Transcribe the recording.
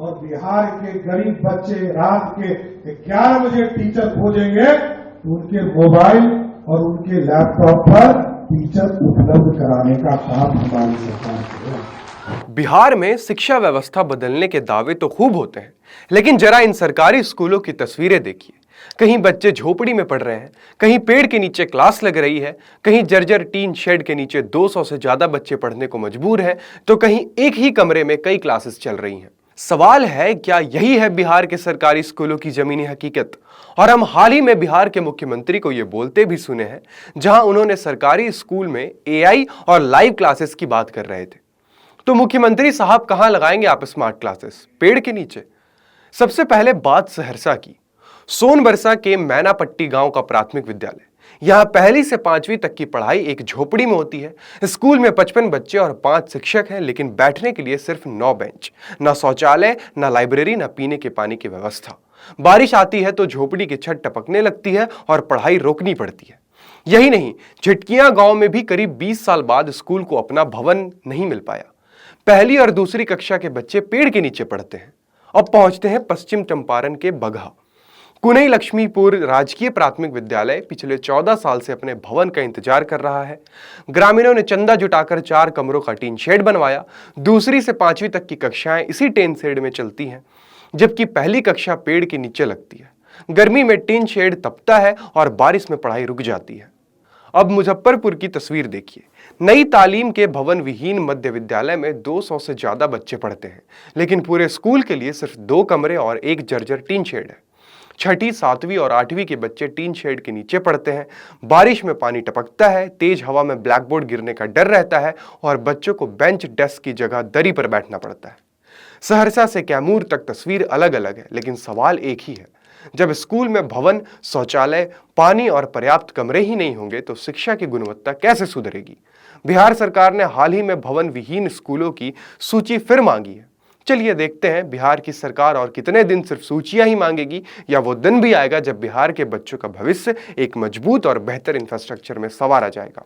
और बिहार के गरीब बच्चे रात के 11 बजे टीचर खोजेंगे तो उनके मोबाइल और उनके लैपटॉप पर टीचर उपलब्ध कराने का काम हमारी सरकार करेगा। बिहार में शिक्षा व्यवस्था बदलने के दावे तो खूब होते हैं, लेकिन जरा इन सरकारी स्कूलों की तस्वीरें देखिए। कहीं बच्चे झोपड़ी में पढ़ रहे हैं, कहीं पेड़ के नीचे क्लास लग रही है, कहीं जर्जर टीन शेड के नीचे 200 से ज्यादा बच्चे पढ़ने को मजबूर हैं, तो कहीं एक ही कमरे में कई क्लासेस चल रही हैं। सवाल है, क्या यही है बिहार के सरकारी स्कूलों की जमीनी हकीकत? और हम हाल ही में बिहार के मुख्यमंत्री को यह बोलते भी सुने हैं, जहां उन्होंने सरकारी स्कूल में एआई और लाइव क्लासेस की बात कर रहे थे। तो मुख्यमंत्री साहब कहां लगाएंगे आप स्मार्ट क्लासेस? पेड़ के नीचे? सबसे पहले बात सहरसा की। सोनबरसा के मैनापट्टी गांव का प्राथमिक विद्यालय, यहां 1ली से 5वीं तक की पढ़ाई एक झोपड़ी में होती है। स्कूल में 55 बच्चे और 5 शिक्षक हैं, लेकिन बैठने के लिए सिर्फ 9 बेंच, न शौचालय, न लाइब्रेरी, न पीने के पानी की व्यवस्था। बारिश आती है तो झोपड़ी की छत टपकने लगती है और पढ़ाई रोकनी पड़ती है। यही नहीं, झिटकियां गांव में भी करीब 20 साल बाद स्कूल को अपना भवन नहीं मिल पाया। 1ली और 2री कक्षा के बच्चे पेड़ के नीचे पढ़ते हैं। अब पहुंचते हैं पश्चिम चंपारण के बगहा। कुनई लक्ष्मीपुर राजकीय प्राथमिक विद्यालय पिछले 14 साल से अपने भवन का इंतजार कर रहा है। ग्रामीणों ने चंदा जुटाकर 4 कमरों का टीन शेड बनवाया। 2री से 5वीं तक की कक्षाएं इसी टीन शेड में चलती हैं, जबकि 1ली कक्षा पेड़ के नीचे लगती है। गर्मी में टीन शेड तपता है और बारिश में पढ़ाई रुक जाती है। अब मुजफ्फरपुर की तस्वीर देखिए। नई तालीम के भवन विहीन मध्य विद्यालय में 200 से ज्यादा बच्चे पढ़ते हैं, लेकिन पूरे स्कूल के लिए सिर्फ 2 कमरे और एक जर्जर टीन शेड है। 6ठी, 7वीं और 8वीं के बच्चे टीन शेड के नीचे पढ़ते हैं। बारिश में पानी टपकता है, तेज हवा में ब्लैकबोर्ड गिरने का डर रहता है और बच्चों को बेंच डेस्क की जगह दरी पर बैठना पड़ता है। सहरसा से कैमूर तक तस्वीर अलग अलग है, लेकिन सवाल एक ही है। जब स्कूल में भवन, शौचालय, पानी और पर्याप्त कमरे ही नहीं होंगे तो शिक्षा की गुणवत्ता कैसे सुधरेगी? बिहार सरकार ने हाल ही में भवन विहीन स्कूलों की सूची फिर मांगी है। चलिए देखते हैं बिहार की सरकार और कितने दिन सिर्फ सूचियां ही मांगेगी, या वो दिन भी आएगा जब बिहार के बच्चों का भविष्य एक मजबूत और बेहतर इंफ्रास्ट्रक्चर में संवारा जाएगा।